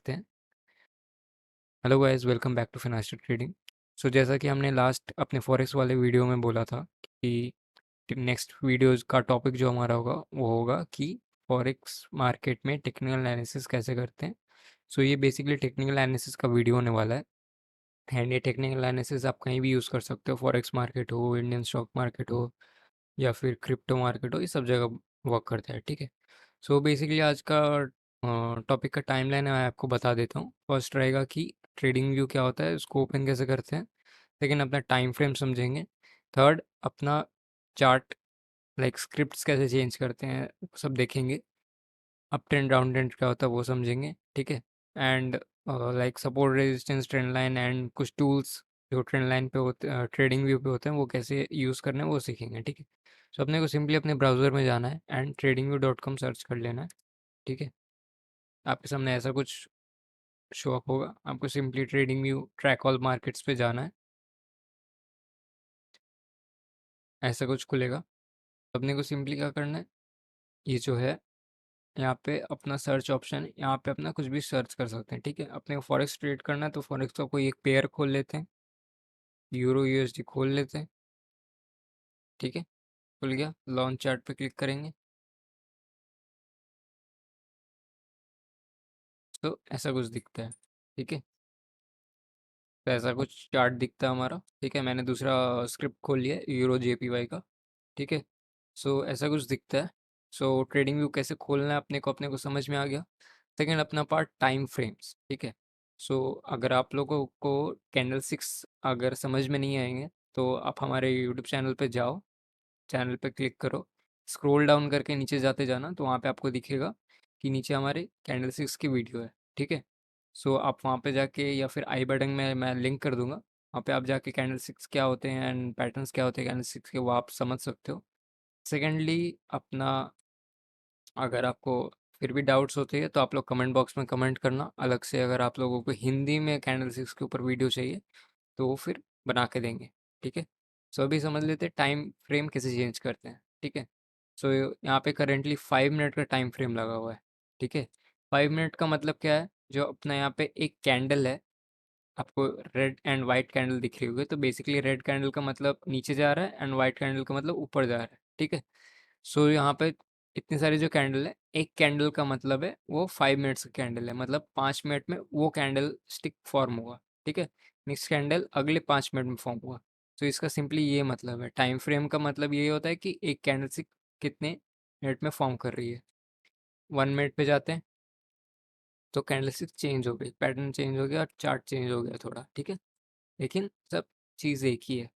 करते हैं। Hello guys, welcome back to financial trading. So जैसा कि हमने लास्ट अपने फॉरेक्स वाले वीडियो में बोला था कि नेक्स्ट वीडियोस का टॉपिक जो हमारा होगा वो होगा कि फॉरेक्स मार्केट में टेक्निकल एनालिसिस कैसे करते हैं। सो ये बेसिकली टेक्निकल एनालिसिस का वीडियो होने वाला है। एंड ये टेक्निकल एनालिसिस आप कहीं भी यूज़ कर सकते हो, फॉरेक्स मार्केट हो, इंडियन स्टॉक मार्केट हो या फिर क्रिप्टो मार्केट हो, ये सब जगह वर्क करता है। ठीक है। सो बेसिकली आज का टॉपिक का टाइमलाइन मैं आपको बता देता हूँ। फर्स्ट रहेगा कि ट्रेडिंग व्यू क्या होता है, उसको ओपन कैसे करते हैं। सेकेंड, अपना टाइम फ्रेम समझेंगे। थर्ड, अपना चार्ट लाइक स्क्रिप्ट्स कैसे चेंज करते हैं वो सब देखेंगे। अप ट्रेंड डाउन ट्रेंड क्या होता है वो समझेंगे। ठीक है। And like support resistance trend line and कुछ टूल्स जो ट्रेंड लाइन पे होते ट्रेडिंग व्यू पे होते हैं वो कैसे यूज़ करने हैं वो सीखेंगे। ठीक है। सो अपने को सिंपली अपने ब्राउज़र में जाना है एंड tradingview.com सर्च कर लेना है। ठीक है। आपके सामने ऐसा कुछ शो अप होगा। आपको simply trading view track all markets पे जाना है। ऐसा कुछ खुलेगा। अपने को सिंपली क्या करना है, ये जो है यहाँ पे अपना सर्च ऑप्शन है, यहाँ पे अपना कुछ भी सर्च कर सकते हैं। ठीक है। अपने को फॉरेक्स ट्रेड करना है तो फॉरेक्स का कोई एक पेयर खोल लेते हैं, यूरो यूएसडी खोल लेते हैं। ठीक है। खुल गया, लॉन्च चार्ट पे क्लिक करेंगे तो ऐसा कुछ दिखता है। ठीक है। तो ऐसा कुछ चार्ट दिखता है हमारा। ठीक है। मैंने दूसरा स्क्रिप्ट खोल लिया है यूरो जेपीवाई का। ठीक है। सो ऐसा कुछ दिखता है। सो ट्रेडिंग व्यू कैसे खोलना है अपने को समझ में आ गया। सेकेंड, अपना पार्ट टाइम फ्रेम्स। ठीक है। सो अगर आप लोगों को कैंडल सिक्स अगर समझ में नहीं आएंगे तो आप हमारे यूट्यूब चैनल पे जाओ, चैनल पे क्लिक करो, स्क्रॉल डाउन करके नीचे जाते जाना तो वहाँ पे आपको दिखेगा कि नीचे हमारे कैंडल सिक्स की वीडियो है। ठीक है। सो आप वहाँ पे जाके या फिर आई बटन में मैं लिंक कर दूंगा, वहाँ पे आप जाके कैंडल सिक्स क्या होते हैं एंड पैटर्न्स क्या होते हैं कैंडल सिक्स के वो आप समझ सकते हो। सेकेंडली, अपना अगर आपको फिर भी डाउट्स होते हैं तो आप लोग कमेंट बॉक्स में कमेंट करना अलग से। अगर आप लोगों को हिंदी में कैंडल सिक्स के ऊपर वीडियो चाहिए तो वो फिर बना के देंगे। ठीक है। सो अभी समझ लेते हैं टाइम फ्रेम कैसे चेंज करते हैं। ठीक है। सो यहाँ पे करेंटली 5 मिनट का टाइम फ्रेम लगा हुआ है। ठीक है। 5 मिनट का मतलब क्या है, जो अपना यहाँ पे एक कैंडल है, आपको रेड एंड वाइट कैंडल दिख रही होगी, तो बेसिकली रेड कैंडल का मतलब नीचे जा रहा है एंड वाइट कैंडल का मतलब ऊपर जा रहा है। ठीक है। सो यहाँ पे इतनी सारी जो कैंडल है, एक कैंडल का मतलब है वो 5 मिनट्स का कैंडल है, मतलब 5 मिनट में वो कैंडल स्टिक फॉर्म हुआ। ठीक है। नेक्स्ट कैंडल अगले 5 मिनट में फॉर्म हुआ। तो इसका सिंपली ये मतलब है, टाइम फ्रेम का मतलब ये होता है कि एक कैंडल स्टिक कितने मिनट में फॉर्म कर रही है। 1 मिनट पे जाते हैं तो कैंडल स्टिक चेंज हो गई, पैटर्न चेंज हो गया और चार्ट चेंज हो गया थोड़ा। ठीक है। लेकिन सब चीज़ एक ही है।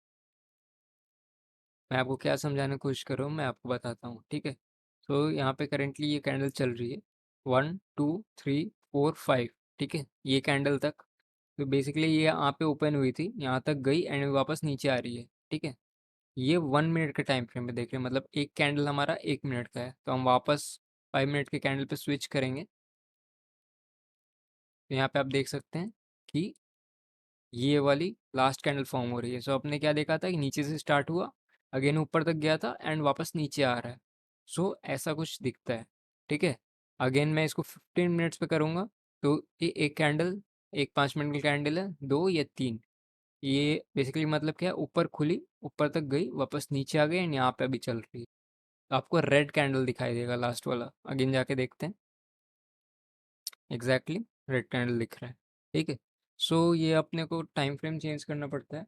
मैं आपको क्या समझाने की कोशिश कर रहा हूँ मैं आपको बताता हूँ। ठीक है। तो यहाँ पे करेंटली ये कैंडल चल रही है 1 2 3 4 5। ठीक है। ये कैंडल तक तो बेसिकली ये यहाँ पे ओपन हुई थी, यहाँ तक गई एंड वापस नीचे आ रही है। ठीक है। ये 1 मिनट के टाइम फ्रेम में देख रहे हैं, मतलब एक कैंडल हमारा 1 मिनट का है, तो हम वापस 5 मिनट के कैंडल पे स्विच करेंगे। तो यहाँ पे आप देख सकते हैं कि ये वाली लास्ट कैंडल फॉर्म हो रही है। सो आपने क्या देखा था कि नीचे से स्टार्ट हुआ, अगेन ऊपर तक गया था एंड वापस नीचे आ रहा है। सो ऐसा कुछ दिखता है। ठीक है। अगेन मैं इसको 15 मिनट्स पे करूँगा तो ये एक कैंडल, एक 5 मिनट की कैंडल है, दो या तीन, ये बेसिकली मतलब क्या है, ऊपर खुली, ऊपर तक गई, वापस नीचे आ गई एंड यहाँ पे अभी चल रही है। तो आपको रेड कैंडल दिखाई देगा लास्ट वाला, अगेन जाके देखते हैं। एग्जैक्टली रेड कैंडल दिख रहा है। ठीक है। सो ये अपने को टाइम फ्रेम चेंज करना पड़ता है।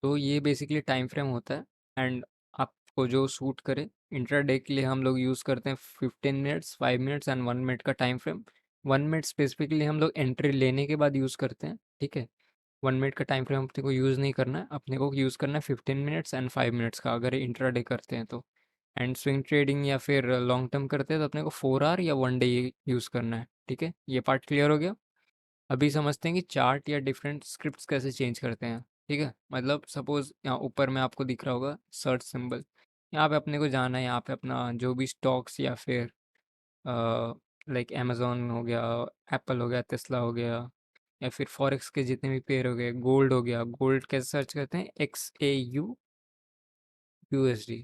तो ये बेसिकली टाइम फ्रेम होता है एंड आपको जो सूट करे। इंट्राडे के लिए हम लोग यूज़ करते हैं 15 मिनट्स, 5 मिनट्स एंड 1 मिनट का टाइम फ्रेम। 1 मिनट स्पेसिफिकली हम लोग एंट्री लेने के बाद यूज़ करते हैं। ठीक है। 1 मिनट का टाइम फ्रेम अपने को यूज़ नहीं करना है, अपने को यूज़ करना है 15 मिनट्स एंड 5 मिनट्स का, अगर इंट्राडे करते हैं तो। एंड स्विंग ट्रेडिंग या फिर लॉन्ग टर्म करते हैं तो अपने को 4 आवर या 1 डे यूज़ करना है। ठीक है। ये पार्ट क्लियर हो गया। अभी समझते हैं कि चार्ट या डिफरेंट स्क्रिप्ट्स कैसे चेंज करते हैं। ठीक है। मतलब सपोज यहाँ ऊपर में आपको दिख रहा होगा सर्च सिंबल, यहाँ पे अपने को जाना है, यहाँ पे अपना जो भी स्टॉक्स या फिर लाइक अमेजोन हो गया, एप्पल हो गया, टेस्ला हो गया, या फिर फॉरेक्स के जितने भी पेयर हो गए, गोल्ड हो गया, गोल्ड कैसे सर्च करते हैं, XAU USD,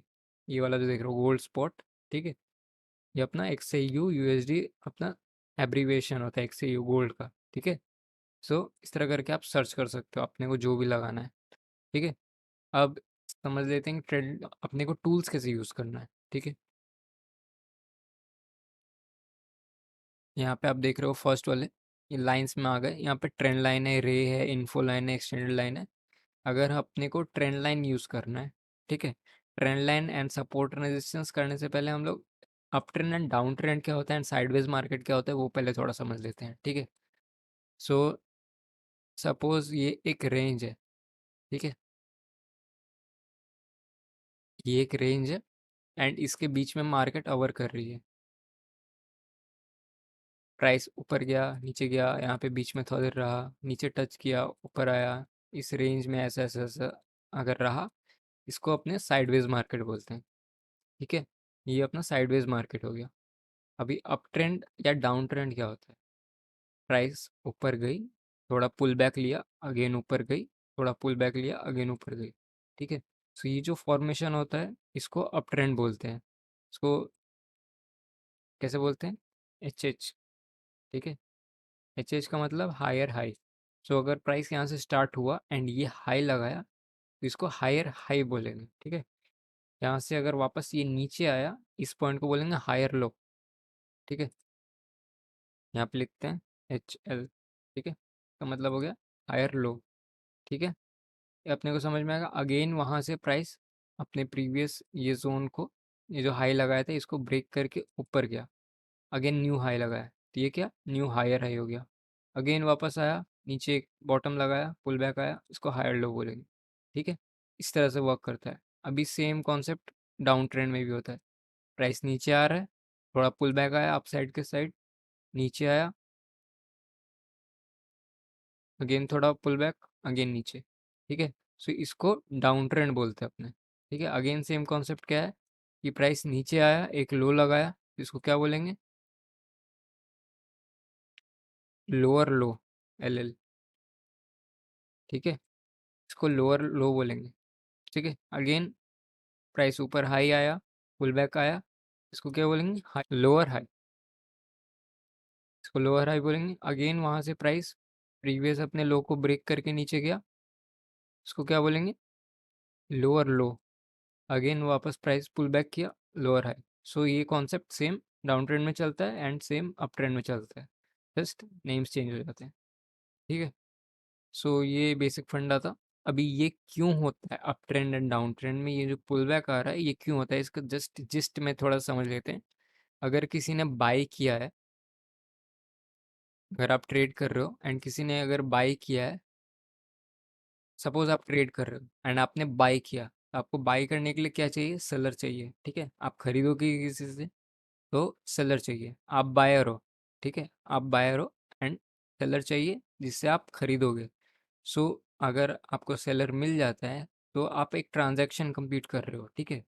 ये वाला जो देख रहे हो गोल्ड स्पॉट। ठीक है। ये अपना XAU USD अपना एब्रीविएशन होता है, XAU गोल्ड का, ठीक है। सो इस तरह करके आप सर्च कर सकते हो अपने को जो भी लगाना है, ठीक है। अब समझ लेते हैं ट्रेड अपने को टूल्स कैसे यूज़ करना है, ठीक है। यहाँ पे आप देख रहे हो फर्स्ट वाले ये लाइंस में आ गए। यहाँ पे ट्रेंड लाइन है, रे है, इन्फो लाइन है, एक्सटेंडेड लाइन है। अगर अपने को ट्रेंड लाइन यूज़ करना है, ठीक है, trend line and support resistance करने से पहले हम लोग up trend and down trend क्या होता है एंड साइडवेज मार्केट क्या होता है वो पहले थोड़ा समझ लेते हैं, ठीक है। सो सपोज ये एक रेंज है, ठीक है, ये एक रेंज है एंड इसके बीच में मार्केट अवर कर रही है। प्राइस ऊपर गया, नीचे गया, यहाँ पे बीच में थोड़ा देर रहा, नीचे टच किया, ऊपर आया, इस रेंज में ऐसा ऐसा ऐसा अगर रहा, इसको अपने साइडवेज मार्केट बोलते हैं, ठीक है। ये अपना साइडवेज मार्केट हो गया। अभी अप ट्रेंड या डाउन ट्रेंड क्या होता है? प्राइस ऊपर गई, थोड़ा पुल बैक लिया, अगेन ऊपर गई, थोड़ा पुल बैक लिया, अगेन ऊपर गई, ठीक है। सो ये जो फॉर्मेशन होता है इसको अप ट्रेंड बोलते हैं। इसको कैसे बोलते हैं? HH, ठीक है। HH का मतलब हायर हाई। सो अगर प्राइस यहाँ से स्टार्ट हुआ एंड ये हाई लगाया तो इसको हायर हाई बोलेंगे, ठीक है। यहाँ से अगर वापस ये नीचे आया इस पॉइंट को बोलेंगे हायर लो, ठीक है। यहाँ पे लिखते हैं HL, ठीक है, का मतलब हो गया हायर लो, ठीक है। ये अपने को समझ में आएगा। अगेन वहाँ से प्राइस अपने प्रीवियस ये जोन को, ये जो हाई लगाया था इसको ब्रेक करके ऊपर गया, अगेन न्यू हाई लगाया तो ये क्या न्यू हायर हाई हो गया। अगेन वापस आया, नीचे एक बॉटम लगाया, पुल बैक आया, इसको हायर लो बोलेंगे, ठीक है। इस तरह से वर्क करता है। अभी सेम कॉन्सेप्ट डाउन ट्रेंड में भी होता है। प्राइस नीचे आ रहा है, थोड़ा पुल बैक आया अप साइड के साइड, नीचे आया, अगेन थोड़ा पुल बैक, अगेन नीचे, ठीक है। सो इसको डाउन ट्रेंड बोलते हैं अपने, ठीक है। अगेन सेम कॉन्सेप्ट क्या है कि प्राइस नीचे आया, एक लो लगाया, इसको क्या बोलेंगे? लोअर लो, LL, ठीक है। इसको लोअर लो बोलेंगे, ठीक है। अगेन प्राइस ऊपर हाई आया, पुल बैक आया, इसको क्या बोलेंगे? लोअर हाई, इसको लोअर हाई बोलेंगे। अगेन वहाँ से प्राइस प्रीवियस अपने लो को ब्रेक करके नीचे गया, इसको क्या बोलेंगे? लोअर लो। अगेन वापस प्राइस पुल बैक किया, लोअर हाई। सो ये कॉन्सेप्ट सेम डाउन ट्रेंड में चलता है एंड सेम अप ट्रेंड में चलता है, जस्ट नेम्स चेंज हो जाते हैं, ठीक है। सो ये बेसिक फंडा था। अभी ये क्यों होता है up trend and down trend में, ये जो पुल बैक आ रहा है ये क्यों होता है, इसका जस्ट जिस्ट में थोड़ा समझ लेते हैं। अगर किसी ने बाई किया है, अगर आप ट्रेड कर रहे हो एंड किसी ने अगर बाई किया है, सपोज आप ट्रेड कर रहे हो एंड आपने बाई किया, तो आपको बाई करने के लिए क्या चाहिए? सेलर चाहिए, ठीक है। आप खरीदोगे किसी से तो सेलर चाहिए, आप बायर हो, ठीक है, आप बायर हो एंड सेलर चाहिए जिससे आप खरीदोगे। सो अगर आपको सेलर मिल जाता है तो आप एक ट्रांजैक्शन कंप्लीट कर रहे हो, ठीक है।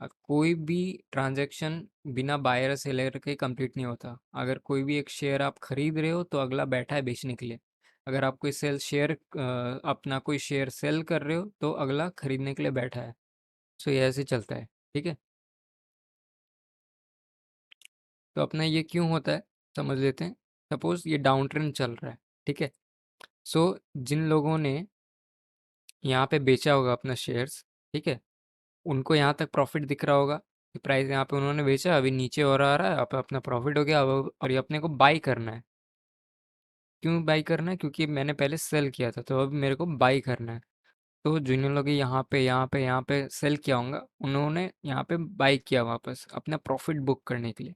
कोई भी ट्रांजैक्शन बिना बायर सेलर के कंप्लीट नहीं होता। अगर कोई भी एक शेयर आप खरीद रहे हो तो अगला बैठा है बेचने के लिए। अगर आप कोई अपना कोई शेयर सेल कर रहे हो तो अगला खरीदने के लिए बैठा है। सो ये ऐसे चलता है, ठीक है। तो अपना ये क्यों होता है समझ लेते हैं। सपोज ये डाउन ट्रेंड चल रहा है, ठीक है। सो जिन लोगों ने यहाँ पे बेचा होगा अपना शेयर्स, ठीक है, उनको यहाँ तक प्रॉफिट दिख रहा होगा कि प्राइस यहाँ पे उन्होंने बेचा, अभी नीचे और आ रहा है, अब अपना प्रॉफिट हो गया। अब और ये अपने को बाई करना है। क्यों बाई करना है? क्योंकि मैंने पहले सेल किया था तो अब मेरे को बाई करना है। तो जिन लोगों ने यहाँ पे सेल किया होगा उन्होंने यहाँ पे बाई किया वापस अपना प्रॉफिट बुक करने के लिए।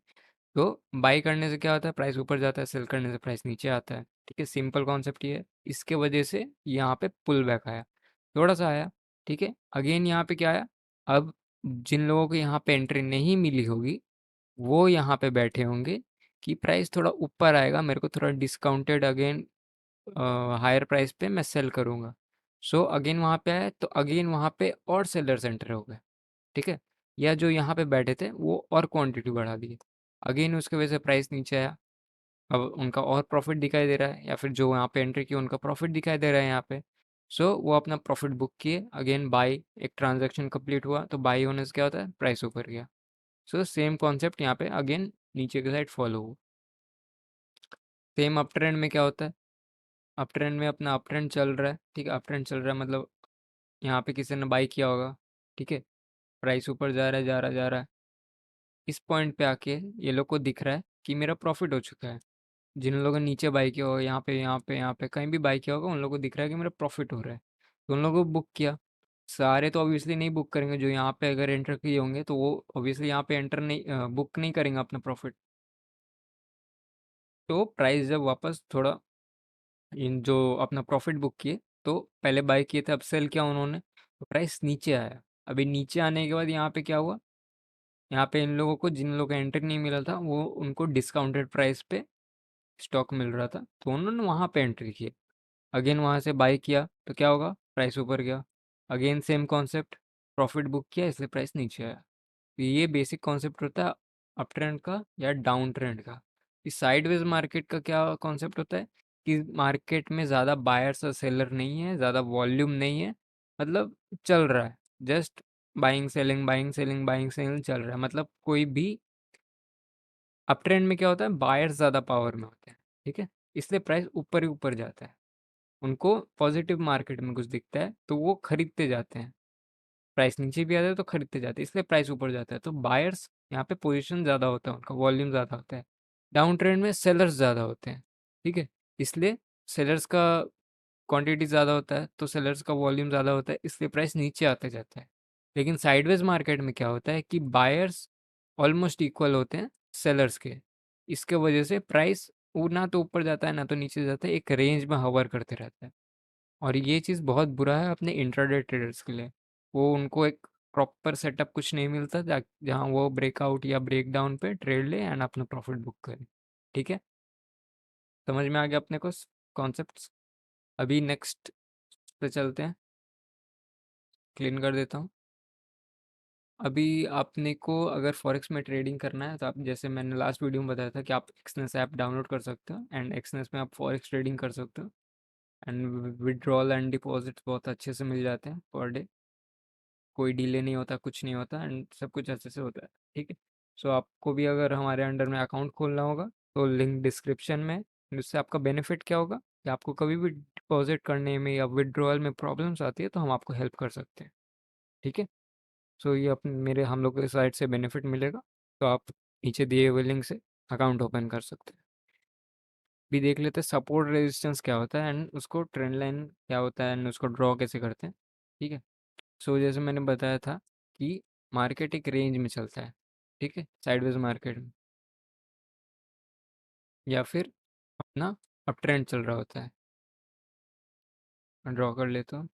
तो बाई करने से क्या होता है? प्राइस ऊपर जाता है, सेल करने से प्राइस नीचे आता है, ठीक है। सिंपल कॉन्सेप्ट ये है। इसके वजह से यहाँ पे पुल बैक आया, थोड़ा सा आया, ठीक है। अगेन यहाँ पे क्या आया? अब जिन लोगों को यहाँ पे एंट्री नहीं मिली होगी वो यहाँ पे बैठे होंगे कि प्राइस थोड़ा ऊपर आएगा, मेरे को थोड़ा डिस्काउंटेड अगेन हायर प्राइस पे मैं सेल करूँगा। सो अगेन वहाँ पे आया तो अगेन वहाँ पे और सेलर्स एंटर हो गए, ठीक है। या जो यहाँ पे बैठे थे वो और क्वांटिटी बढ़ा दिए, अगेन उसकी वजह से प्राइस नीचे आया। अब उनका और प्रॉफिट दिखाई दे रहा है, या फिर जो यहाँ पे एंट्री किया उनका प्रॉफिट दिखाई दे रहा है यहाँ पे। सो वो अपना प्रॉफिट बुक किए, अगेन बाई, एक ट्रांजैक्शन कंप्लीट हुआ तो बाई होने से क्या होता है? प्राइस ऊपर गया। सो सेम कॉन्सेप्ट यहाँ पे अगेन नीचे की साइड फॉलो हो। सेम अप ट्रेंड में क्या होता है, अप ट्रेंड में अपना अप ट्रेंड चल रहा है, ठीक है, अप ट्रेंड चल रहा है मतलब यहाँ पे किसी ने बाई किया होगा, ठीक है, प्राइस ऊपर जा रहा है जा रहा है जा रहा है, इस पॉइंट पे आके ये लोग को दिख रहा है कि मेरा प्रॉफिट हो चुका है। जिन लोगों ने नीचे बाई किया होगा, यहाँ पे यहाँ पे यहाँ पे कहीं भी बाई किया होगा, उन लोगों को दिख रहा है कि मेरा प्रॉफिट हो रहा है, तो उन लोगों को बुक किया। सारे तो ऑब्वियसली नहीं बुक करेंगे, जो यहाँ पे अगर एंटर किए होंगे तो वो ऑब्वियसली यहाँ पे एंटर नहीं बुक नहीं करेंगे अपना प्रॉफिट। तो प्राइस जब वापस थोड़ा इन जो अपना प्रॉफिट बुक किए, तो पहले बाय किए थे, अब सेल किया उन्होंने, तो प्राइस नीचे आया। अभी नीचे आने के बाद यहाँ पे क्या हुआ, यहाँ पे इन लोगों को, जिन लोगों को एंट्री नहीं मिला था, वो उनको डिस्काउंटेड प्राइस पे स्टॉक मिल रहा था, तो उन्होंने वहाँ पे एंट्री की। अगेन वहाँ से बाय किया तो क्या होगा, प्राइस ऊपर गया। Again same concept, profit book किया इसलिए प्राइस नीचे आया। तो ये बेसिक कॉन्सेप्ट होता है अप ट्रेंड का या डाउन ट्रेंड का। इस साइडवेज मार्केट का क्या कॉन्सेप्ट होता है कि मार्केट में ज़्यादा बायर्स और सेलर नहीं है, ज़्यादा वॉल्यूम नहीं है, मतलब चल रहा है, just buying selling buying selling buying selling चल रहा है। मतलब कोई भी अप ट्रेंड में क्या होता है, बायर्स ज़्यादा पावर में होते हैं, ठीक है, इसलिए प्राइस ऊपर ही ऊपर जाता है। उनको पॉजिटिव मार्केट में कुछ दिखता है तो वो खरीदते जाते हैं, प्राइस नीचे भी आता है तो खरीदते जाते हैं, इसलिए प्राइस ऊपर जाता है। तो बायर्स यहाँ पे पोजीशन ज़्यादा होता है, उनका वॉल्यूम ज़्यादा होता है। डाउन ट्रेंड में सेलर्स ज़्यादा होते हैं, ठीक है, इसलिए सेलर्स का क्वांटिटी ज़्यादा होता है, तो सेलर्स का वॉल्यूम ज़्यादा होता है, इसलिए प्राइस नीचे आते जाता है। लेकिन साइडवेज मार्केट में क्या होता है कि बायर्स ऑलमोस्ट इक्वल होते हैं सेलर्स के, इसके वजह से प्राइस वो ना तो ऊपर जाता है ना तो नीचे जाता है, एक रेंज में हवर करते रहता है। और ये चीज़ बहुत बुरा है अपने इंट्राडे ट्रेडर्स के लिए। वो उनको एक प्रॉपर सेटअप कुछ नहीं मिलता जहाँ वो ब्रेकआउट या ब्रेक डाउन पे ट्रेड ले एंड अपना प्रॉफिट बुक करे। ठीक है, समझ में आ गया अपने को कॉन्सेप्ट्स। अभी नेक्स्ट पे चलते हैं, क्लीन कर देता हूँ। अभी आपने को अगर फॉरेक्स में ट्रेडिंग करना है तो आप, जैसे मैंने लास्ट वीडियो में बताया था, कि आप एक्सनेस ऐप डाउनलोड कर सकते हो एंड एक्सनेस में आप फॉरेक्स ट्रेडिंग कर सकते हो एंड विड्रॉल एंड डिपॉजिट बहुत अच्छे से मिल जाते हैं पर डे, कोई डिले नहीं होता, कुछ नहीं होता एंड सब कुछ अच्छे से होता है। ठीक है, सो आपको भी अगर हमारे अंडर में अकाउंट खोलना होगा तो लिंक डिस्क्रिप्शन में। इससे आपका बेनिफिट क्या होगा कि आपको कभी भी डिपॉजिट करने में या विड्रॉल में प्रॉब्लम्स आती है तो हम आपको हेल्प कर सकते हैं। ठीक है, सो ये अपने मेरे हम लोग के साइड से बेनिफिट मिलेगा, तो आप नीचे दिए हुए लिंक से अकाउंट ओपन कर सकते हैं। भी देख लेते हैं सपोर्ट रेजिस्टेंस क्या होता है एंड उसको ट्रेंड लाइन क्या होता है एंड उसको ड्रॉ कैसे करते हैं। ठीक है, सो जैसे मैंने बताया था कि मार्केट एक रेंज में चलता है, ठीक है, साइडवेज मार्केट में, या फिर अपना अप ट्रेंड चल रहा होता है। ड्रॉ कर लेता हूँ,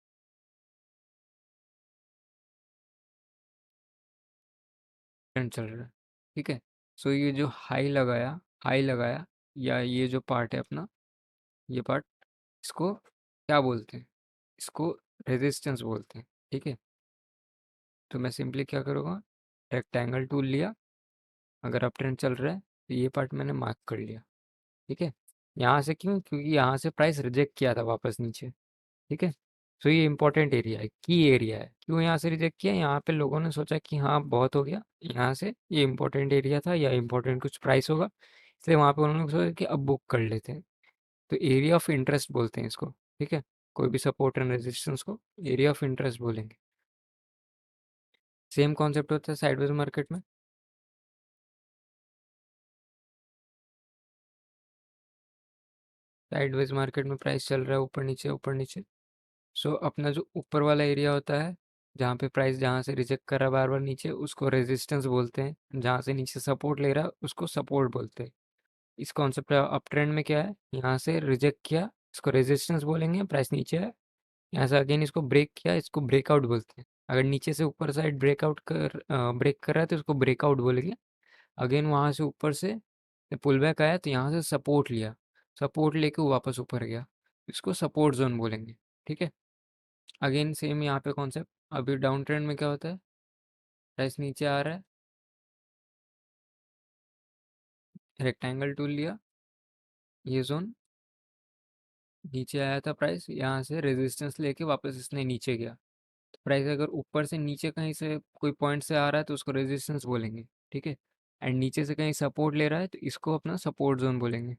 ट्रेंड चल रहा है, ठीक है। सो ये जो हाई लगाया या ये जो पार्ट है अपना, ये पार्ट, इसको क्या बोलते हैं, इसको रेजिस्टेंस बोलते हैं। ठीक है, तो मैं सिंपली क्या करूँगा, रेक्टेंगल टूल लिया, अगर अप ट्रेंड चल रहा है तो ये पार्ट मैंने मार्क कर लिया। ठीक है, यहाँ से क्यों, क्योंकि यहाँ से प्राइस रिजेक्ट किया था वापस नीचे। ठीक है, तो ये इंपॉर्टेंट एरिया है, की एरिया है। क्यों यहाँ से रिजेक्ट किया, यहाँ पे लोगों ने सोचा कि हाँ बहुत हो गया, यहाँ से ये इंपॉर्टेंट एरिया था या इंपॉर्टेंट कुछ प्राइस होगा, इसलिए वहाँ पे उन्होंने सोचा कि अब बुक कर लेते हैं। तो एरिया ऑफ इंटरेस्ट बोलते हैं इसको। ठीक है, कोई भी सपोर्ट एंड रेजिस्टेंस को एरिया ऑफ इंटरेस्ट बोलेंगे। सेम कॉन्सेप्ट होता है साइडवेज मार्केट में। साइडवेज मार्केट में प्राइस चल रहा है ऊपर नीचे ऊपर नीचे। सो अपना जो ऊपर वाला एरिया होता है, जहाँ पे प्राइस जहाँ से रिजेक्ट कर रहा है बार बार नीचे, उसको रेजिस्टेंस बोलते हैं। जहाँ से नीचे सपोर्ट ले रहा है उसको सपोर्ट बोलते हैं। इस कॉन्सेप्ट अप ट्रेंड में क्या है, यहाँ से रिजेक्ट किया, इसको रेजिस्टेंस बोलेंगे, प्राइस नीचे है, यहाँ से अगेन इसको ब्रेक किया, इसको ब्रेकआउट बोलते हैं। अगर नीचे से ऊपर साइड ब्रेक कर रहा है तो इसको ब्रेकआउट बोलेंगे। अगेन वहाँ से ऊपर से पुल बैक आया तो यहाँ से सपोर्ट लिया, सपोर्ट लेके वो वापस ऊपर गया, इसको सपोर्ट जोन बोलेंगे। ठीक है, अगेन सेम यहाँ पे कॉन्सेप्ट। अभी डाउन ट्रेंड में क्या होता है, प्राइस नीचे आ रहा है, रेक्टेंगल टूल लिया, ये जोन नीचे आया था प्राइस, यहाँ से रेजिस्टेंस लेके वापस इसने नीचे गया। तो प्राइस अगर ऊपर से नीचे कहीं से कोई पॉइंट से आ रहा है तो उसको रेजिस्टेंस बोलेंगे। ठीक है। एंड नीचे से कहीं सपोर्ट ले रहा है तो इसको अपना सपोर्ट जोन बोलेंगे।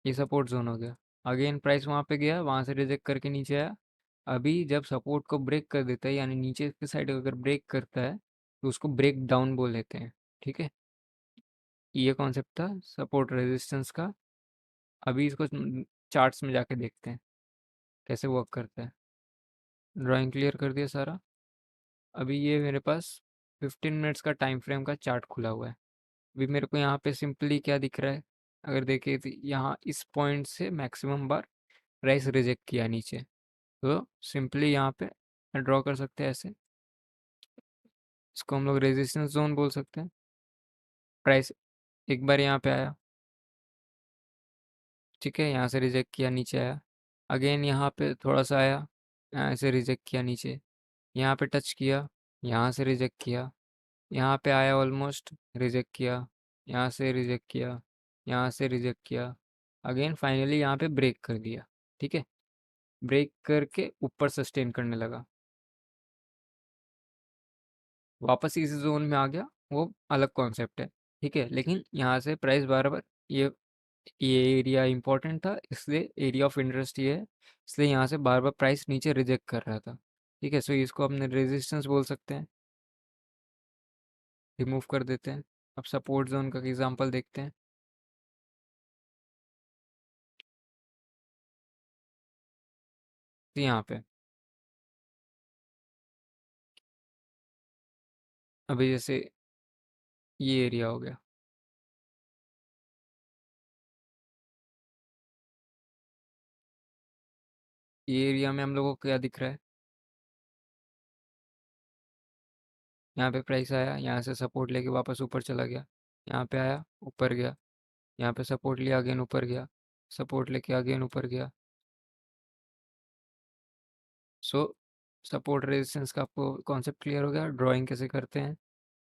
ये सपोर्ट जोन हो गया। अगेन प्राइस वहाँ पे गया, वहाँ से रिजेक्ट करके नीचे आया। अभी जब सपोर्ट को ब्रेक कर देता है, यानी नीचे की साइड अगर ब्रेक करता है तो उसको ब्रेक डाउन बोल देते हैं। ठीक है, ये कॉन्सेप्ट था सपोर्ट रेजिस्टेंस का। अभी इसको चार्ट्स में जाके देखते हैं कैसे वर्क करता है। ड्राइंग क्लियर कर दिया सारा। अभी ये मेरे पास 15 मिनट्स का टाइम फ्रेम का चार्ट खुला हुआ है। अभी मेरे को यहाँ पे सिंपली क्या दिख रहा है, अगर देखिए तो यहाँ इस पॉइंट से मैक्सिमम बार प्राइस रिजेक्ट किया नीचे। तो सिंपली यहाँ पे ड्रॉ कर सकते हैं ऐसे। इसको हम लोग रेजिस्टेंस जोन बोल सकते हैं। प्राइस एक बार यहाँ पे आया, ठीक है, यहाँ से रिजेक्ट किया नीचे आया। अगेन यहाँ पे थोड़ा सा आया, यहाँ से रिजेक्ट किया नीचे। यहाँ पे टच किया, यहाँ से रिजेक्ट किया। यहाँ पे आया ऑलमोस्ट, रिजेक्ट किया, यहाँ से रिजेक्ट किया, यहाँ से रिजेक्ट किया। अगेन फाइनली यहाँ पे ब्रेक कर दिया। ठीक है, ब्रेक करके ऊपर सस्टेन करने लगा, वापस इस जोन में आ गया, वो अलग कॉन्सेप्ट है। ठीक है, लेकिन यहाँ से प्राइस बार बार ये एरिया इंपॉर्टेंट था, इसलिए एरिया ऑफ इंटरेस्ट ये है, इसलिए यहाँ से बार बार प्राइस नीचे रिजेक्ट कर रहा था। ठीक है, सो इसको अपने रेजिस्टेंस बोल सकते हैं। रिमूव कर देते हैं। अब सपोर्ट जोन का एग्जांपल देखते हैं। तो यहाँ पे अभी जैसे ये एरिया हो गया, ये एरिया में हम लोगों को क्या दिख रहा है, यहाँ पे प्राइस आया, यहाँ से सपोर्ट लेके वापस ऊपर चला गया, यहाँ पे आया ऊपर गया, यहाँ पे सपोर्ट लिया अगेन ऊपर गया, सपोर्ट लेके अगेन ऊपर गया। सो सपोर्ट रेजिस्टेंस का आपको कॉन्सेप्ट क्लियर हो गया। ड्राइंग कैसे करते हैं,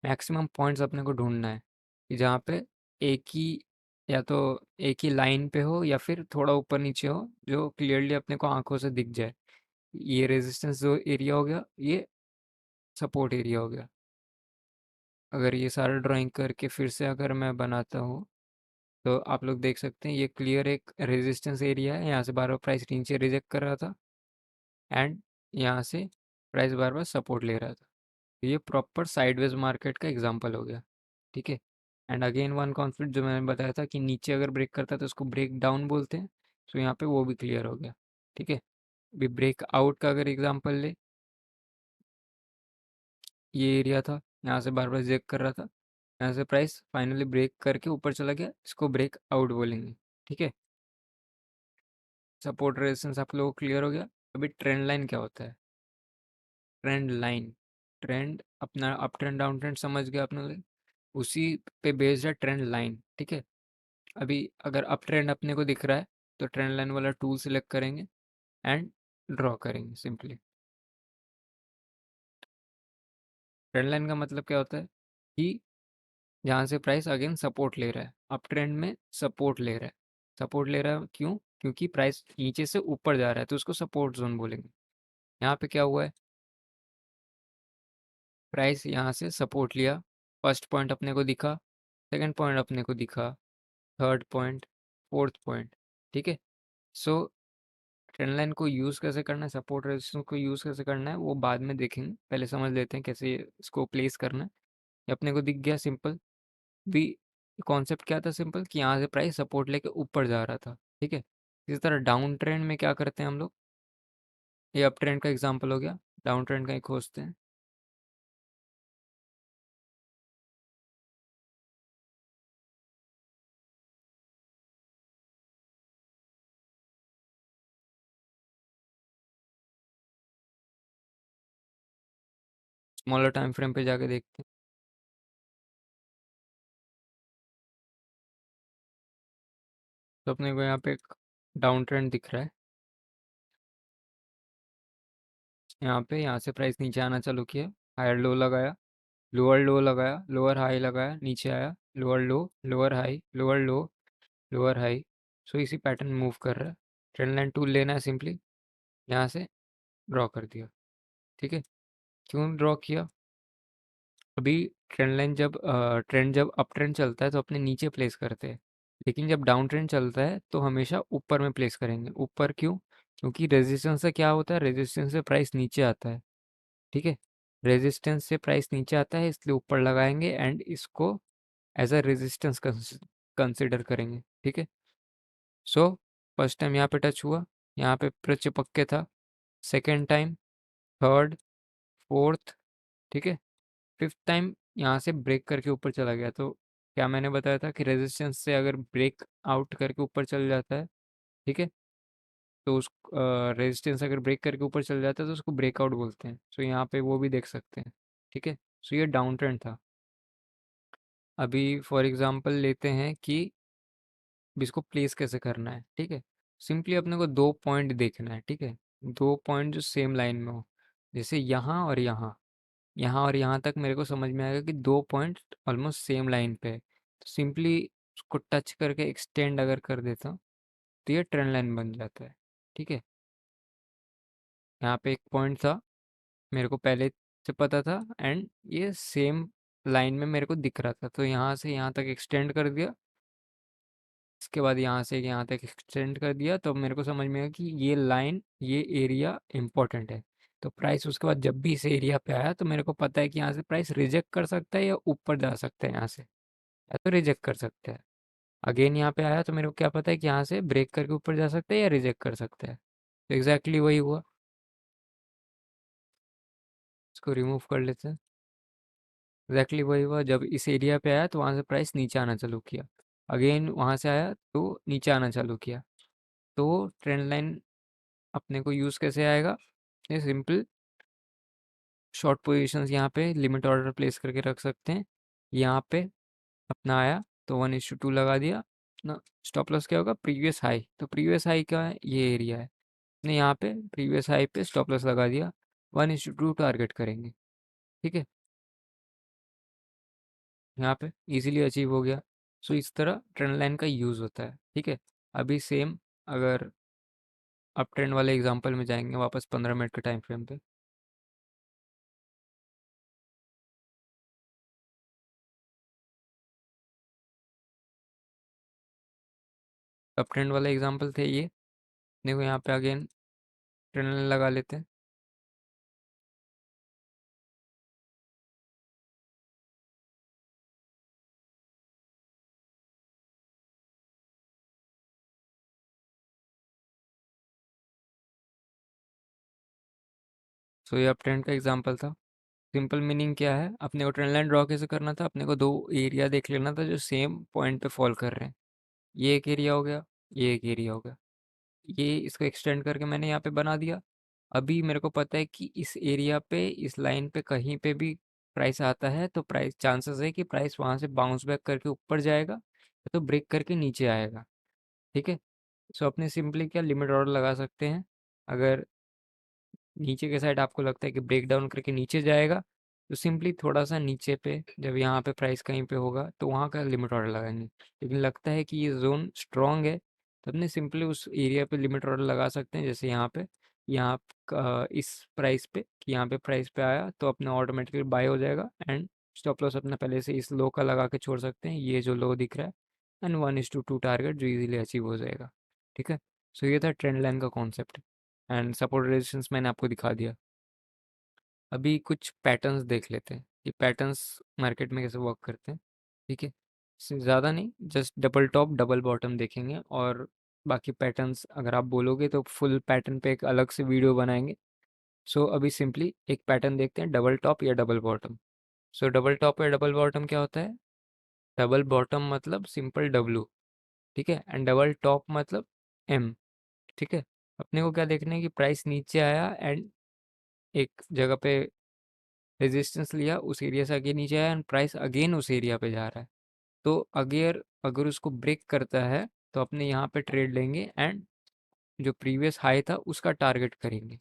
मैक्सिमम पॉइंट्स अपने को ढूंढना है कि जहाँ पे एक ही, या तो एक ही लाइन पे हो या फिर थोड़ा ऊपर नीचे हो, जो क्लियरली अपने को आंखों से दिख जाए। ये रेजिस्टेंस जो एरिया हो गया, ये सपोर्ट एरिया हो गया। अगर ये सारा ड्राइंग करके फिर से अगर मैं बनाता हूँ तो आप लोग देख सकते हैं ये क्लियर एक रेजिस्टेंस एरिया है, यहाँ से बार बार प्राइस नीचे रिजेक्ट कर रहा था एंड यहाँ से प्राइस बार बार सपोर्ट ले रहा था। तो ये प्रॉपर साइडवेज मार्केट का एग्जांपल हो गया। ठीक है, एंड अगेन वन कॉन्सेप्ट जो मैंने बताया था कि नीचे अगर ब्रेक करता है तो उसको ब्रेक डाउन बोलते हैं। तो यहाँ पे वो भी क्लियर हो गया। ठीक है, अभी ब्रेक आउट का अगर एग्जांपल ले, ये एरिया था, यहाँ से बार बार रिजेक्ट कर रहा था, यहाँ से प्राइस फाइनली ब्रेक करके ऊपर चला गया, इसको ब्रेक आउट बोलेंगे। ठीक है, सपोर्ट रेजिस्टेंस आप लोगों को क्लियर हो गया। अभी ट्रेंड लाइन क्या होता है, ट्रेंड लाइन, ट्रेंड अपना अप ट्रेंड डाउन ट्रेंड समझ गया अपने लिए, उसी पे बेस्ड है ट्रेंड लाइन। ठीक है, अभी अगर अप ट्रेंड अपने को दिख रहा है तो ट्रेंड लाइन वाला टूल सिलेक्ट करेंगे एंड ड्रॉ करेंगे सिंपली। ट्रेंड लाइन का मतलब क्या होता है कि जहाँ से प्राइस अगेन सपोर्ट ले रहा है, अप ट्रेंड में सपोर्ट ले रहा है। सपोर्ट ले रहा है क्यों, क्योंकि प्राइस नीचे से ऊपर जा रहा है तो उसको सपोर्ट जोन बोलेंगे। यहाँ पे क्या हुआ है, प्राइस यहाँ से सपोर्ट लिया, फर्स्ट पॉइंट अपने को दिखा, सेकंड पॉइंट अपने को दिखा, थर्ड पॉइंट, फोर्थ पॉइंट। ठीक है, सो ट्रेंड लाइन को यूज़ कैसे करना है, सपोर्ट रेजिस्टेंस को यूज़ कैसे करना है वो बाद में देखेंगे, पहले समझ लेते हैं कैसे इसको प्लेस करना है। ये अपने को दिख गया सिंपल। भी कॉन्सेप्ट क्या था सिंपल, कि यहाँ से प्राइस सपोर्ट लेके ऊपर जा रहा था। ठीक है, इसी तरह डाउन ट्रेंड में क्या करते हैं हम लोग, ये अप ट्रेंड का एग्जांपल हो गया, डाउन ट्रेंड का ही खोजते हैं। स्मॉलर टाइम फ्रेम पे जाके देखते हैं। तो अपने को यहाँ पे एक डाउन ट्रेंड दिख रहा है, यहाँ से प्राइस नीचे आना चालू किया, हायर लो लगाया, लोअर लो लगाया, लोअर हाई लगाया, नीचे आया, lower low, lower high, lower low, lower high. So इसी पैटर्न मूव कर रहा है। ट्रेंड लाइन टूल लेना है सिंपली, यहाँ से ड्रॉ कर दिया। ठीक है, क्यों ड्रॉ किया, अभी ट्रेंड जब अप ट्रेंड चलता है तो अपने नीचे प्लेस करते हैं, लेकिन जब डाउन ट्रेंड चलता है तो हमेशा ऊपर में प्लेस करेंगे। ऊपर क्यों? क्योंकि रेजिस्टेंस से क्या होता है, रेजिस्टेंस से प्राइस नीचे आता है। ठीक है, रेजिस्टेंस से प्राइस नीचे आता है इसलिए ऊपर लगाएंगे एंड इसको एज अ रेजिस्टेंस कंसिडर करेंगे। ठीक है, सो फर्स्ट टाइम यहाँ पे टच हुआ, यहाँ पे चिपक के था, सेकेंड टाइम, थर्ड, फोर्थ, ठीक है, फिफ्थ टाइम यहाँ से ब्रेक करके ऊपर चला गया। तो क्या मैंने बताया था कि रेजिस्टेंस से अगर ब्रेक आउट करके ऊपर चल जाता है, ठीक है, तो उस रेजिस्टेंस अगर ब्रेक करके ऊपर चल जाता है तो उसको ब्रेकआउट बोलते हैं। सो यहाँ पे वो भी देख सकते हैं। ठीक है, सो ये डाउन ट्रेंड था। अभी फॉर एग्जांपल लेते हैं कि इसको प्लेस कैसे करना है। ठीक है, सिंपली अपने को दो पॉइंट देखना है। ठीक है, दो पॉइंट जो सेम लाइन में हो, जैसे यहाँ और यहाँ, यहाँ और यहाँ तक मेरे को समझ में आएगा कि दो पॉइंट ऑलमोस्ट सेम लाइन पे है। तो सिंपली उसको टच करके एक्सटेंड अगर कर देता हूँ तो ये ट्रेंड लाइन बन जाता है। ठीक है, यहाँ पे एक पॉइंट था, मेरे को पहले से पता था एंड ये सेम लाइन में मेरे को दिख रहा था, तो यहाँ से यहाँ तक एक्सटेंड कर दिया। इसके बाद यहाँ से यहाँ तक एक्सटेंड कर दिया, तो मेरे को समझ में आया कि ये लाइन, ये एरिया इंपॉर्टेंट है। तो प्राइस उसके बाद जब भी इस एरिया पे आया तो मेरे को पता है कि यहाँ से प्राइस रिजेक्ट कर सकता है या ऊपर जा सकता है यहाँ से, या तो रिजेक्ट कर सकता है। अगेन यहाँ पे आया तो मेरे को क्या पता है कि यहाँ से ब्रेक करके ऊपर जा सकता है या रिजेक्ट कर सकता है। तो एग्जैक्टली वही हुआ। इसको रिमूव कर लेते हैं। एग्जैक्टली वही हुआ, जब इस एरिया पे आया तो वहाँ से प्राइस नीचे आना चालू किया। अगेन वहाँ से आया तो नीचे आना चालू किया। तो ट्रेंड लाइन अपने को यूज़ कैसे आएगा? ये सिंपल शॉर्ट पोजीशंस यहाँ पे लिमिट ऑर्डर प्लेस करके रख सकते हैं। यहाँ पे अपना आया तो 1:2 लगा दिया ना। स्टॉप लॉस क्या होगा? Previous high. तो प्रीवियस हाई का है ये एरिया है, ने यहाँ पे प्रीवियस हाई पे स्टॉप लॉस लगा दिया। 1:2 टारगेट करेंगे। ठीक है, यहाँ पे इजीली अचीव हो गया। सो इस तरह ट्रेंड लाइन का यूज़ होता है। ठीक है, अभी सेम अगर अप ट्रेंड वाले एग्जांपल में जाएंगे वापस 15 मिनट के टाइम फ्रेम पे। अप ट्रेंड वाले एग्जांपल थे ये। देखो यहाँ पे अगेन ट्रेंड लाइन लगा लेते हैं। सो ये अप ट्रेंड का एग्जांपल था। सिंपल मीनिंग क्या है, अपने को ट्रेंड लाइन ड्रॉ कैसे करना था? अपने को दो एरिया देख लेना था जो सेम पॉइंट पे फॉल कर रहे हैं। ये एक एरिया हो गया, ये एक एरिया हो गया। ये इसको एक्सटेंड करके मैंने यहाँ पे बना दिया। अभी मेरे को पता है कि इस एरिया पे, इस लाइन पे कहीं पे भी प्राइस आता है तो प्राइस चांसेस है कि प्राइस वहाँ से बाउंस बैक करके ऊपर जाएगा या तो ब्रेक करके नीचे आएगा। ठीक है, सो अपने सिंपली क्या लिमिट ऑर्डर लगा सकते हैं। अगर नीचे के साइड आपको लगता है कि ब्रेक डाउन करके नीचे जाएगा तो सिंपली थोड़ा सा नीचे पे, जब यहाँ पे प्राइस कहीं पे होगा तो वहाँ का लिमिट ऑर्डर लगाएंगे। लेकिन लगता है कि ये जोन स्ट्रांग है तो अपने सिंपली उस एरिया पे लिमिट ऑर्डर लगा सकते हैं। जैसे यहाँ पे, यहाँ इस प्राइस पे, कि यहाँ पे प्राइस पे आया तो अपना ऑटोमेटिकली बाय हो जाएगा एंड स्टॉप लॉस अपना पहले से इस लो का लगा के छोड़ सकते हैं, ये जो लो दिख रहा है, एंड 1:2 टारगेट जो इजीली अचीव हो जाएगा। ठीक है, सो ये था ट्रेंड लाइन का कॉन्सेप्ट एंड सपोर्ट रेजिस्टेंस मैंने आपको दिखा दिया। अभी कुछ पैटर्न्स देख लेते हैं कि पैटर्न्स मार्केट में कैसे वर्क करते हैं। ठीक है, ज़्यादा नहीं, just double top double bottom देखेंगे और बाकी पैटर्न्स अगर आप बोलोगे तो फुल पैटर्न पे एक अलग से वीडियो बनाएंगे। सो अभी सिंपली एक पैटर्न देखते हैं, डबल टॉप या डबल बॉटम। सो डबल टॉप या डबल बॉटम क्या होता है? डबल बॉटम मतलब सिंपल डब्लू, ठीक है, एंड डबल टॉप मतलब एम। ठीक है, अपने को क्या देखना है कि प्राइस नीचे आया एंड एक जगह पे रेजिस्टेंस लिया, उस एरिया से आगे नीचे आया एंड प्राइस अगेन उस एरिया पे जा रहा है। तो अगर अगर उसको ब्रेक करता है तो अपने यहाँ पे ट्रेड लेंगे एंड जो प्रीवियस हाई था उसका टारगेट करेंगे।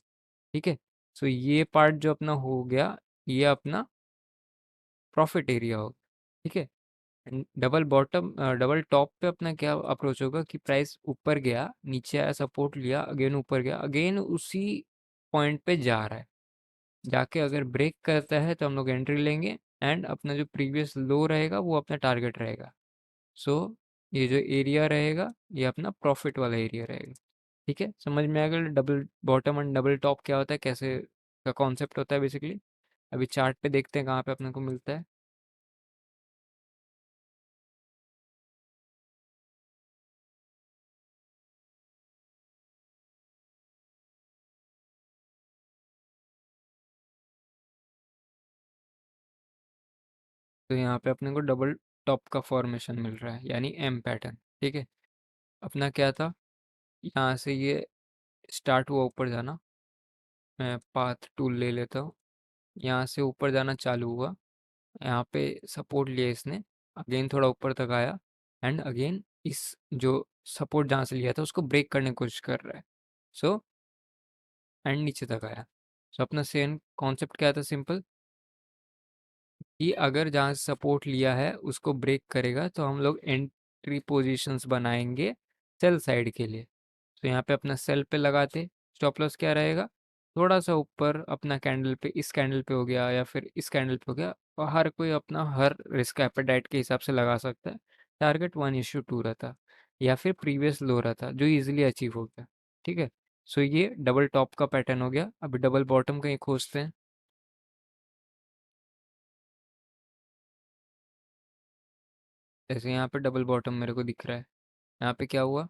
ठीक है, सो ये पार्ट जो अपना हो गया, ये अपना प्रॉफिट एरिया होगा। ठीक है, डबल बॉटम डबल टॉप पे अपना क्या अप्रोच होगा कि प्राइस ऊपर गया, नीचे आया, सपोर्ट लिया, अगेन ऊपर गया, अगेन उसी पॉइंट पे जा रहा है, जाके अगर ब्रेक करता है तो हम लोग एंट्री लेंगे एंड अपना जो प्रीवियस लो रहेगा वो अपना टारगेट रहेगा। सो ये जो एरिया रहेगा ये अपना प्रॉफिट वाला एरिया रहेगा। ठीक है, समझ में आ गया double bottom and double top क्या होता है, कैसे का कॉन्सेप्ट होता है बेसिकली। अभी चार्ट पे देखते हैं कहाँ पे अपने को मिलता है। तो यहाँ पे अपने को डबल टॉप का फॉर्मेशन मिल रहा है, यानी एम पैटर्न। ठीक है, अपना क्या था, यहाँ से ये स्टार्ट हुआ ऊपर जाना। मैं पाथ टूल ले लेता हूँ। यहाँ से ऊपर जाना चालू हुआ, यहाँ पे सपोर्ट लिया इसने, अगेन थोड़ा ऊपर तक आया, एंड अगेन इस जो सपोर्ट जहाँ से लिया था उसको ब्रेक करने की कोशिश कर रहा है। सो एंड नीचे तक आया। सो अपना सेम कॉन्सेप्ट क्या था, सिंपल, कि अगर जहाँ से सपोर्ट लिया है उसको ब्रेक करेगा तो हम लोग एंट्री पोजीशंस बनाएंगे सेल साइड के लिए। तो यहाँ पे अपना सेल पे लगाते, स्टॉप लॉस क्या रहेगा, थोड़ा सा ऊपर अपना कैंडल पे, इस कैंडल पे हो गया या फिर इस कैंडल पे हो गया, और हर कोई अपना हर रिस्क एपेटाइट के हिसाब से लगा सकता है। टारगेट 1:2 रहता, या फिर प्रीवियस लो रहता जो इजीली अचीव हो गया। ठीक है, सो ये डबल टॉप का पैटर्न हो गया। अभी डबल बॉटम कहीं खोजते हैं। जैसे यहाँ पे डबल बॉटम मेरे को दिख रहा है, यहाँ पे क्या हुआ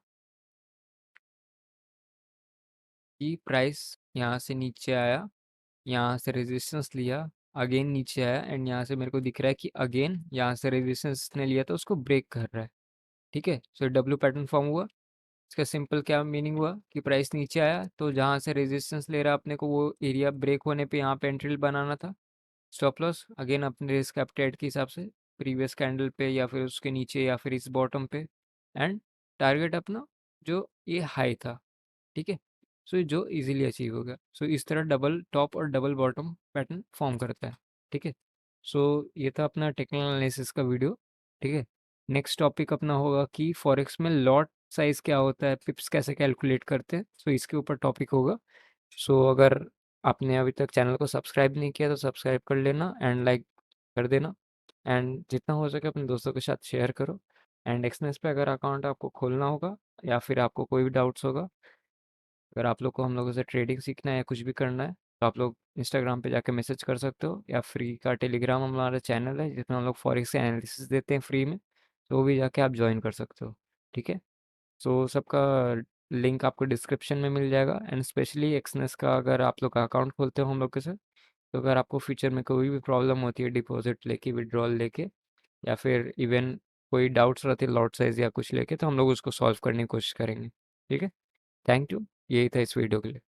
कि प्राइस यहाँ से नीचे आया, यहाँ से रेजिस्टेंस लिया, अगेन नीचे आया, एंड यहाँ से मेरे को दिख रहा है कि अगेन यहाँ से रेजिस्टेंस ने लिया था उसको ब्रेक कर रहा है। ठीक है, सो डब्ल्यू पैटर्न फॉर्म हुआ। इसका सिंपल क्या मीनिंग हुआ कि प्राइस नीचे आया तो जहाँ से रेजिस्टेंस ले रहा अपने को वो एरिया ब्रेक होने पे यहाँ पे एंट्री बनाना था। स्टॉप लॉस अगेन अपने रिस्क एप्टाइट के हिसाब से प्रीवियस कैंडल पे या फिर उसके नीचे या फिर इस बॉटम पे, एंड टारगेट अपना जो ये हाई था। ठीक है, सो जो इजीली अचीव होगा। सो इस तरह डबल टॉप और डबल बॉटम पैटर्न फॉर्म करता है। ठीक है, सो ये था अपना टेक्निकल एनालिसिस का वीडियो। ठीक है, नेक्स्ट टॉपिक अपना होगा कि फॉरेक्स में लॉट साइज क्या होता है, पिप्स कैसे कैलकुलेट करते हैं, सो इसके ऊपर टॉपिक होगा। सो अगर आपने अभी तक चैनल को सब्सक्राइब नहीं किया तो सब्सक्राइब कर लेना एंड लाइक कर देना, एंड जितना हो सके अपने दोस्तों के साथ शेयर करो। एंड एक्सनेस पे अगर अकाउंट आपको खोलना होगा या फिर आपको कोई भी डाउट्स होगा, अगर आप लोग को हम लोगों से ट्रेडिंग सीखना है या कुछ भी करना है, तो आप लोग इंस्टाग्राम पे जाके मैसेज कर सकते हो, या फ्री का टेलीग्राम हमारा चैनल है जिसमें हम लोग फॉरेक्स एनालिसिस देते हैं फ्री में, तो वो भी जाके आप ज्वाइन कर सकते हो। ठीक है, सो सबका लिंक आपको डिस्क्रिप्शन में मिल जाएगा। एंड स्पेशली एक्सनेस का अगर आप लोग का अकाउंट खोलते हो हम लोग के साथ, तो अगर आपको फ्यूचर में कोई भी प्रॉब्लम होती है डिपॉजिट लेके, विड्रॉल लेके, या फिर इवन कोई डाउट्स रहते हैं लॉट साइज या कुछ लेके, तो हम लोग उसको सॉल्व करने की कोशिश करेंगे। ठीक है, थैंक यू, यही था इस वीडियो के लिए।